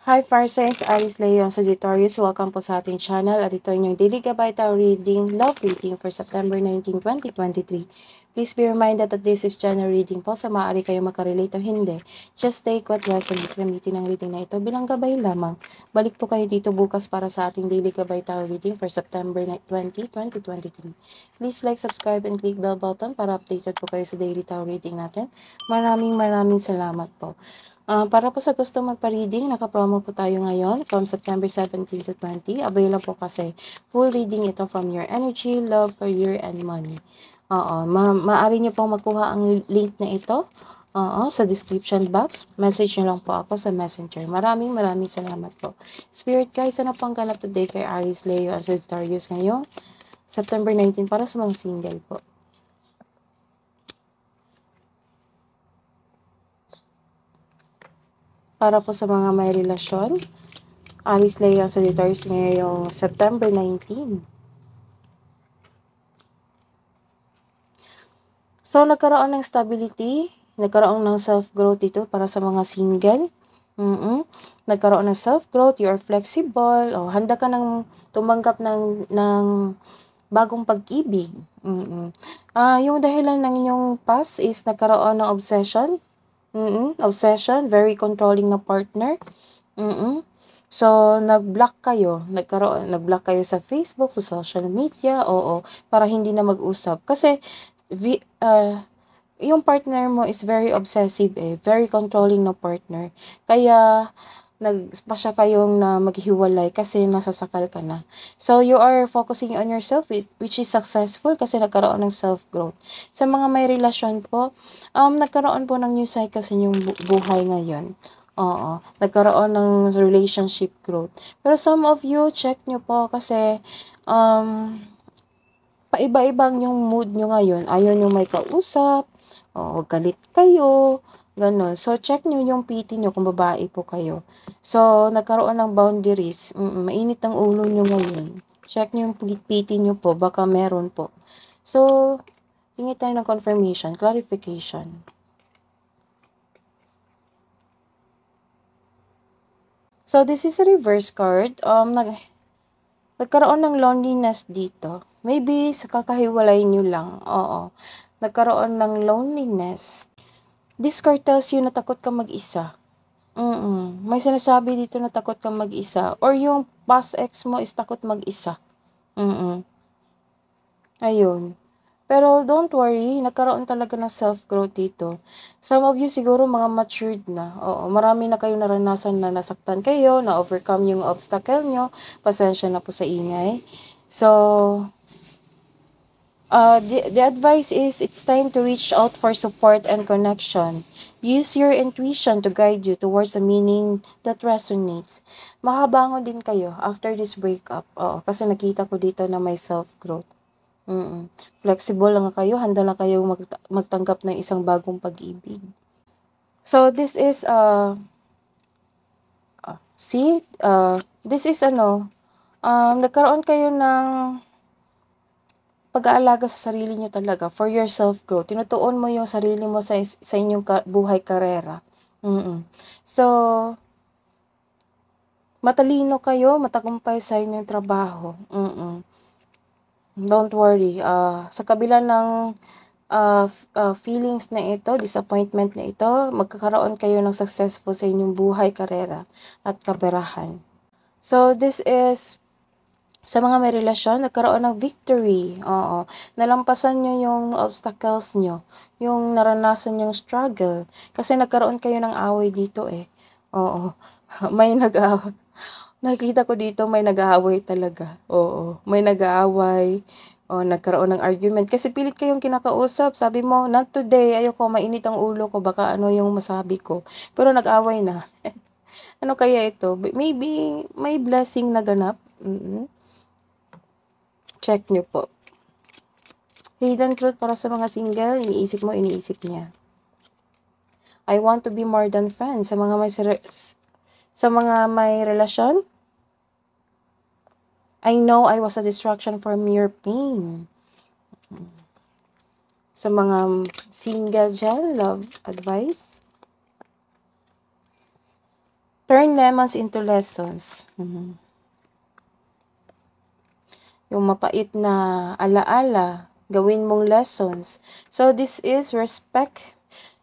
Hi Fire Signs, Alice Leon Sagittarius. Welcome po sa ating channel at ito yung Daily Gabay Tarot Reading, Love Reading for September 19, 2023. Please be reminded that this is general reading po, sa maaari kayo makarelate o hindi. Just take what resonates. Gamitin ang reading na ito bilang gabay lamang. Balik po kayo dito bukas para sa ating Daily Gabay Tarot Reading for September 20, 2023. Please like, subscribe, and click bell button para updated po kayo sa Daily Tarot Reading natin. Maraming salamat po. Para po sa gusto magpa-reading, naka-promo po tayo ngayon from September 17 to 20. Available po kasi full reading ito from your energy, love, career, and money. Maaari nyo pong makuha ang link na ito sa description box. Message nyo lang po ako sa messenger. Maraming salamat po. Spirit guys, ano pang ganap today kay Aries, Leo, and Sagittarius ngayong September 19 para sa mga single po. Para po sa mga may relasyon, Aries, Leo, and Sagittarius ngayong September 19. So, nagkaroon ng stability, nagkaroon ng self-growth dito para sa mga single. Nagkaroon ng self-growth, you are flexible, handa ka ng tumanggap ng bagong pag-ibig. Yung dahilan ng inyong past is nagkaroon ng obsession. Obsession, very controlling na partner. So, nag-block kayo sa Facebook, sa social media, para hindi na mag-usap. Kasi, yung partner mo is very obsessive very controlling na partner. Kaya, nagpasya kayong na maghiwalay kasi nasasakal ka na. So, you are focusing on yourself, which is successful kasi nagkaroon ng self-growth. Sa mga may relasyon po, nagkaroon po ng new cycle sa inyong buhay ngayon. Nagkaroon ng relationship growth. Pero some of you, check nyo po kasi, paiba-ibang yung mood nyo ngayon. Ayaw nyo may kausap, galit kayo, ganon. So, check nyo yung PT nyo kung babae po kayo. So, nagkaroon ng boundaries. Mainit ang ulo nyo ngayon. Check nyo yung PT nyo po, baka meron po. So, hingi tayo ng confirmation, clarification. So, this is a reverse card. Nagkaroon ng loneliness dito. Maybe sa kakahiwalay nyo lang. Nagkaroon ng loneliness. This card tells you na takot ka mag-isa. May sinasabi dito na takot ka mag-isa. Or yung past ex mo is takot mag-isa. Ayun. Pero don't worry, nagkaroon talaga ng self-growth dito. Some of you siguro mga matured na. Marami na kayong naranasan na nasaktan kayo, na-overcome yung obstacle nyo. Pasensya na po sa ingay. So, the advice is it's time to reach out for support and connection. Use your intuition to guide you towards a meaning that resonates. Makabangon din kayo after this breakup. Kasi nakita ko dito na may self-growth. Flexible lang kayo, handa na kayo magtanggap ng isang bagong pag-ibig. So, this is, this is nagkaroon kayo ng pag-aalaga sa sarili nyo talaga, for your self-growth. Tinutuon mo yung sarili mo sa inyong buhay karera. So, matalino kayo, matagumpay sa inyong trabaho. Don't worry. Sa kabila ng feelings na ito, disappointment na ito, magkakaroon kayo ng successful sa inyong buhay, karera, at kaperahan. So, this is, sa mga may relasyon, nagkaroon ng victory. Nalampasan nyo yung obstacles nyo, yung naranasan yung struggle. Kasi nagkaroon kayo ng away dito may nakikita ko dito may nag-aaway talaga. May nag-aaway. Nagkaroon ng argument. Kasi pilit kayong kinakausap. Sabi mo, not today. Ayoko, mainit ang ulo ko. Baka ano yung masabi ko. Pero nag-aaway na. Ano kaya ito? Maybe may blessing na ganap. Check nyo po. Hidden truth para sa mga single. Iniisip mo, iniisip niya. I want to be more than friends. Sa mga may relasyon, I know I was a distraction from your pain. Sa mga single dyan, love advice. Turn lemons into lessons. Yung mapait na alaala, gawin mong lessons. So, this is respect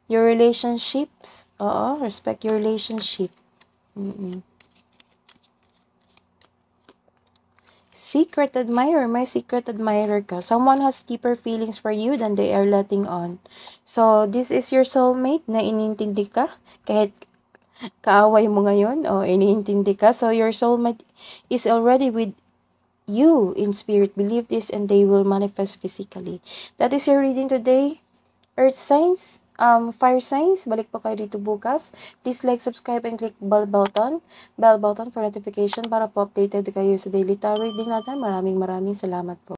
your relationships. Oo, respect your relationship. Secret admirer, may secret admirer ka. Someone has deeper feelings for you than they are letting on. So, this is your soulmate na inintindi ka. Kahit kaaway mo ngayon o iniintindi ka. So, your soulmate is already with you in spirit. Believe this and they will manifest physically. That is your reading today. Earth signs, fire signs. Balik po kayo dito bukas. Please like, subscribe, and click bell button for notification para po updated kayo sa daily tarot reading natin. Maraming salamat po.